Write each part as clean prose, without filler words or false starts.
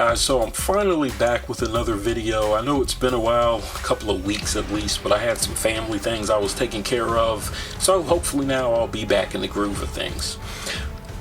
guys, so I'm finally back with another video. I know it's been a while, a couple of weeks at least, but I had some family things I was taking care of, so hopefully now I'll be back in the groove of things.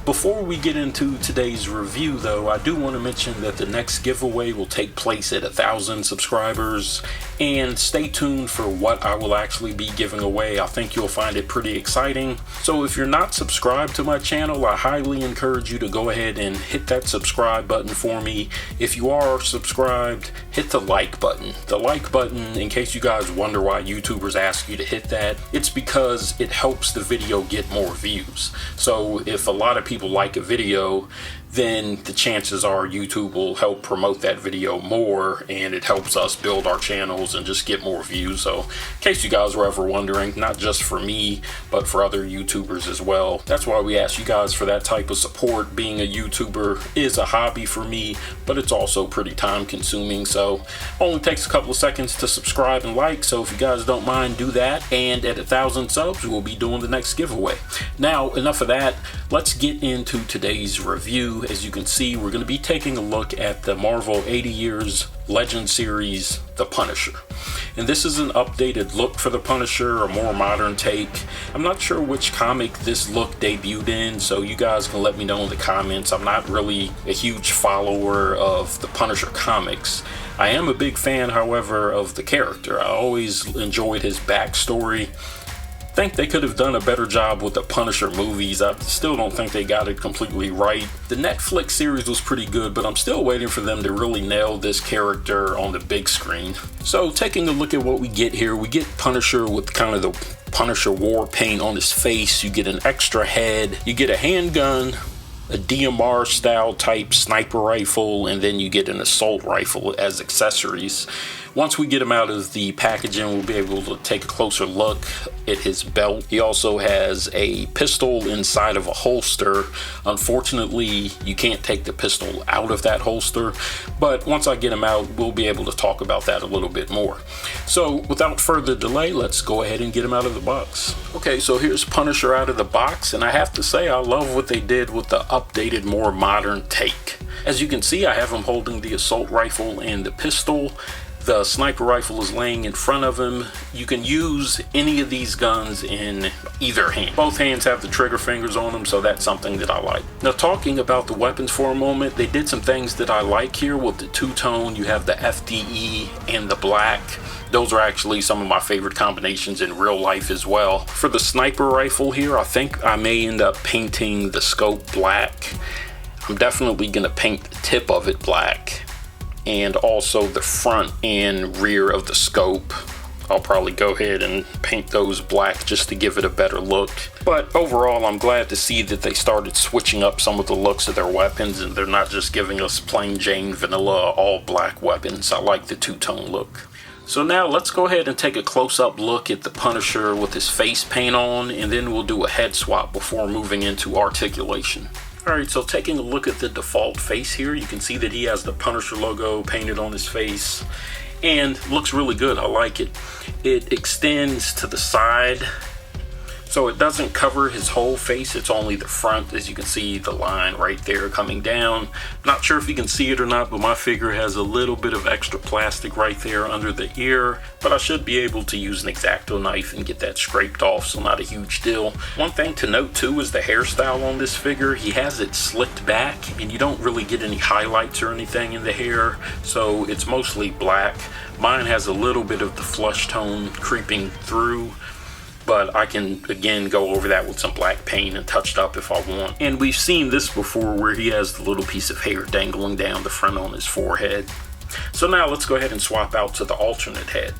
Before we get into today's review though, I do want to mention that the next giveaway will take place at 1,000 subscribers, and stay tuned for what I will actually be giving away. I think you'll find it pretty exciting. So if you're not subscribed to my channel, I highly encourage you to go ahead and hit that subscribe button for me. If you are subscribed, hit the like button. The like button, in case you guys wonder why YouTubers ask you to hit that, it's because it helps the video get more views. So if a lot of people like a video, then the chances are YouTube will help promote that video more, and it helps us build our channels and just get more views. So in case you guys were ever wondering, not just for me but for other YouTubers as well, that's why we ask you guys for that type of support. Being a YouTuber is a hobby for me, but it's also pretty time consuming, so only takes a couple of seconds to subscribe and like. So if you guys don't mind, do that, and at 1,000 subs we'll be doing the next giveaway. Now enough of that, let's get into today's review. As you can see, we're going to be taking a look at the Marvel 80 Years Legend series, The Punisher. And this is an updated look for The Punisher, a more modern take. I'm not sure which comic this look debuted in, so you guys can let me know in the comments. I'm not really a huge follower of the Punisher comics. I am a big fan, however, of the character. I always enjoyed his backstory. I think they could have done a better job with the Punisher movies. I still don't think they got it completely right. The Netflix series was pretty good, but I'm still waiting for them to really nail this character on the big screen. So taking a look at what we get here, we get Punisher with kind of the Punisher war paint on his face. You get an extra head, you get a handgun, a DMR style type sniper rifle, and then you get an assault rifle as accessories. Once we get him out of the packaging, we'll be able to take a closer look at his belt. He also has a pistol inside of a holster. Unfortunately, you can't take the pistol out of that holster, but once I get him out, we'll be able to talk about that a little bit more. So without further delay, let's go ahead and get him out of the box. Okay, so here's Punisher out of the box, and I have to say I love what they did with the updated, more modern take. As you can see, I have him holding the assault rifle and the pistol. The sniper rifle is laying in front of him. You can use any of these guns in either hand. Both hands have the trigger fingers on them, so that's something that I like. Now talking about the weapons for a moment, they did some things that I like here with the two-tone. You have the FDE and the black. Those are actually some of my favorite combinations in real life as well. For the sniper rifle here, I think I may end up painting the scope black. I'm definitely gonna paint the tip of it black, and also the front and rear of the scope. I'll probably go ahead and paint those black just to give it a better look. But overall, I'm glad to see that they started switching up some of the looks of their weapons, and they're not just giving us plain Jane vanilla all black weapons. I like the two-tone look. So now let's go ahead and take a close-up look at the Punisher with his face paint on, and then we'll do a head swap before moving into articulation. Alright, so taking a look at the default face here, you can see that he has the Punisher logo painted on his face, and looks really good. I like it. It extends to the side, so it doesn't cover his whole face, it's only the front. As you can see, the line right there coming down. Not sure if you can see it or not, but my figure has a little bit of extra plastic right there under the ear, but I should be able to use an X-Acto knife and get that scraped off, so not a huge deal. One thing to note too is the hairstyle on this figure. He has it slicked back, and you don't really get any highlights or anything in the hair, so it's mostly black. Mine has a little bit of the flush tone creeping through, but I can again go over that with some black paint and touch it up if I want. And we've seen this before where he has the little piece of hair dangling down the front on his forehead. So now let's go ahead and swap out to the alternate head.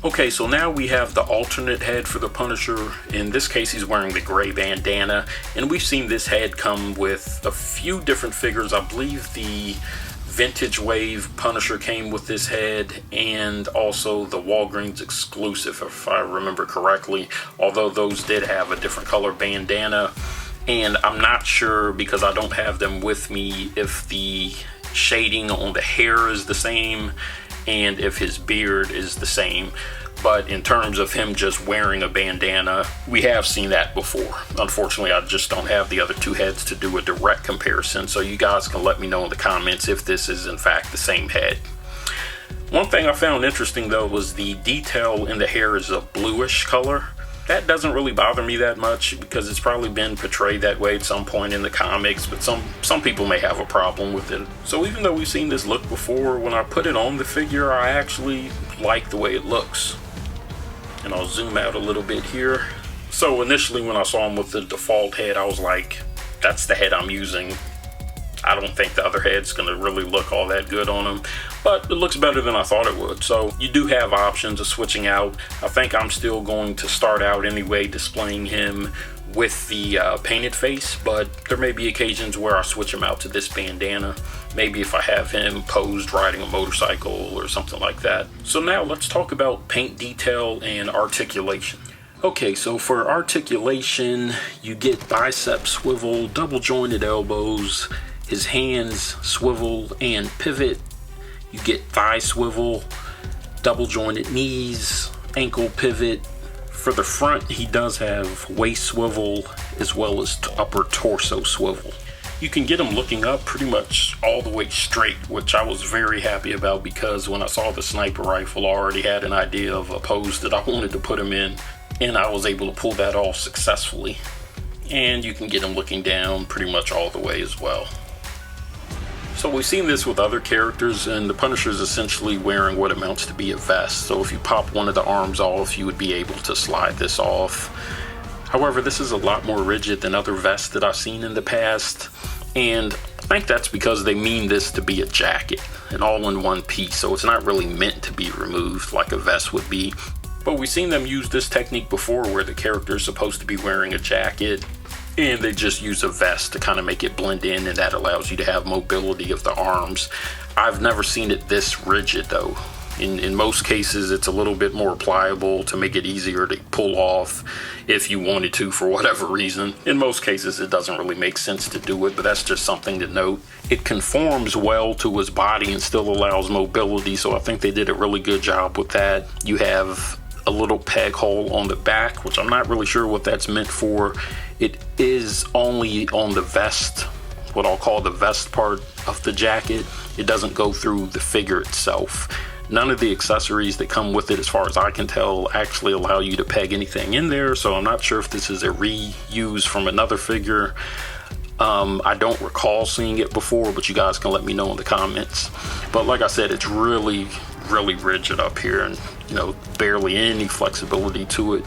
Okay, so now we have the alternate head for the Punisher. In this case, he's wearing the gray bandana, and we've seen this head come with a few different figures. I believe the Vintage Wave Punisher came with this head, and also the Walgreens exclusive, if I remember correctly, although those did have a different color bandana. And I'm not sure, because I don't have them with me, if the shading on the hair is the same and if his beard is the same. But in terms of him just wearing a bandana, we have seen that before. Unfortunately, I just don't have the other two heads to do a direct comparison, so you guys can let me know in the comments if this is in fact the same head. One thing I found interesting though was the detail in the hair is a bluish color. That doesn't really bother me that much because it's probably been portrayed that way at some point in the comics, but some people may have a problem with it. So even though we've seen this look before, when I put it on the figure, I actually like the way it looks. And I'll zoom out a little bit here. So initially when I saw him with the default head, I was like, that's the head I'm using. I don't think the other head's gonna really look all that good on him, but it looks better than I thought it would. So you do have options of switching out. I think I'm still going to start out anyway displaying him with the painted face, but there may be occasions where I switch him out to this bandana. Maybe if I have him posed riding a motorcycle or something like that. So now let's talk about paint detail and articulation. Okay, so for articulation, you get bicep swivel, double jointed elbows, his hands swivel and pivot. You get thigh swivel, double jointed knees, ankle pivot. For the front, he does have waist swivel as well as upper torso swivel. You can get him looking up pretty much all the way straight, which I was very happy about because when I saw the sniper rifle, I already had an idea of a pose that I wanted to put him in, and I was able to pull that off successfully. And you can get him looking down pretty much all the way as well. So we've seen this with other characters, and the Punisher is essentially wearing what amounts to be a vest. So if you pop one of the arms off, you would be able to slide this off. However, this is a lot more rigid than other vests that I've seen in the past, and I think that's because they mean this to be a jacket, an all-in-one piece, so it's not really meant to be removed like a vest would be. But we've seen them use this technique before where the character is supposed to be wearing a jacket, and they just use a vest to kind of make it blend in, and that allows you to have mobility of the arms. I've never seen it this rigid though. In most cases, it's a little bit more pliable to make it easier to pull off if you wanted to for whatever reason. In most cases, it doesn't really make sense to do it, but that's just something to note. It conforms well to his body and still allows mobility, so I think they did a really good job with that. You have a little peg hole on the back, which I'm not really sure what that's meant for. It is only on the vest, what I'll call the vest part of the jacket. It doesn't go through the figure itself. None of the accessories that come with it, as far as I can tell, actually allow you to peg anything in there, so I'm not sure if this is a reuse from another figure. I don't recall seeing it before, but you guys can let me know in the comments. But like I said, it's really rigid up here, and you know, barely any flexibility to it.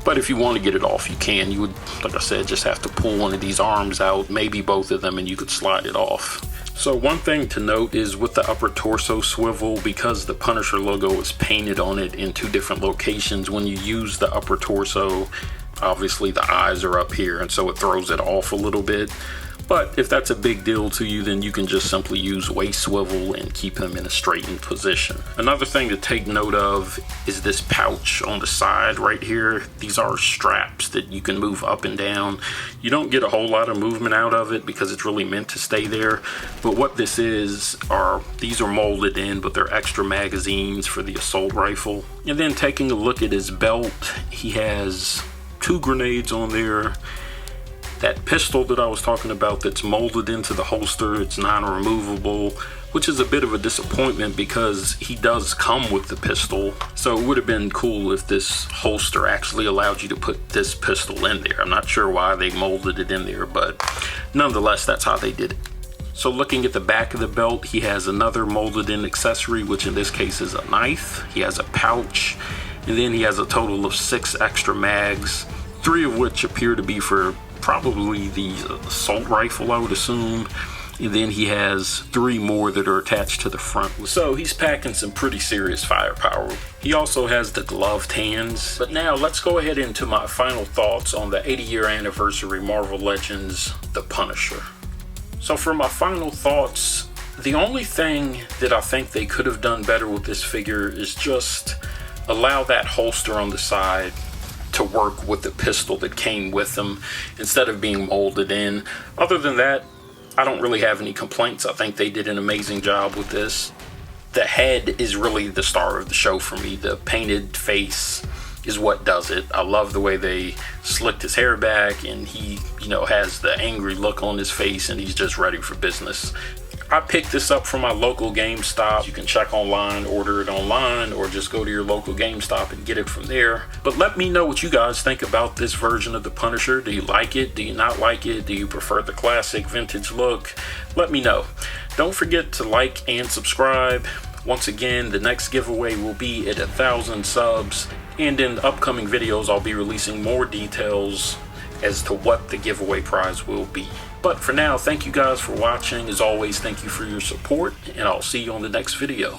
But if you want to get it off, you can. You would, like I said, just have to pull one of these arms out, maybe both of them, and you could slide it off. So one thing to note is with the upper torso swivel, because the Punisher logo is painted on it in two different locations, when you use the upper torso, obviously the eyes are up here, and so it throws it off a little bit. But if that's a big deal to you, then you can just simply use waist swivel and keep him in a straightened position. Another thing to take note of is this pouch on the side right here. These are straps that you can move up and down. You don't get a whole lot of movement out of it because it's really meant to stay there. But what this is, these are molded in, but they're extra magazines for the assault rifle. And then taking a look at his belt, he has 2 grenades on there. That pistol that I was talking about that's molded into the holster, it's non-removable, which is a bit of a disappointment because he does come with the pistol. So it would have been cool if this holster actually allowed you to put this pistol in there. I'm not sure why they molded it in there, but nonetheless, that's how they did it. So looking at the back of the belt, he has another molded in accessory, which in this case is a knife. He has a pouch, and then he has a total of 6 extra mags, 3 of which appear to be for probably the assault rifle, I would assume, and then he has 3 more that are attached to the front. So he's packing some pretty serious firepower. He also has the gloved hands. But now let's go ahead into my final thoughts on the 80-year anniversary Marvel Legends The Punisher. So for my final thoughts, the only thing that I think they could have done better with this figure is just allow that holster on the side to work with the pistol that came with them instead of being molded in. Other than that, I don't really have any complaints. I think they did an amazing job with this. the head is really the star of the show for me. The painted face is what does it. I love the way they slicked his hair back, and he, you know, has the angry look on his face, and he's just ready for business. I picked this up from my local GameStop. You can check online, order it online, or just go to your local GameStop and get it from there. But let me know what you guys think about this version of the Punisher. Do you like it? Do you not like it? Do you prefer the classic vintage look? Let me know. Don't forget to like and subscribe. Once again, the next giveaway will be at 1,000 subs, and in upcoming videos I'll be releasing more details as to what the giveaway prize will be. But for now, thank you guys for watching. As always, thank you for your support, and I'll see you on the next video.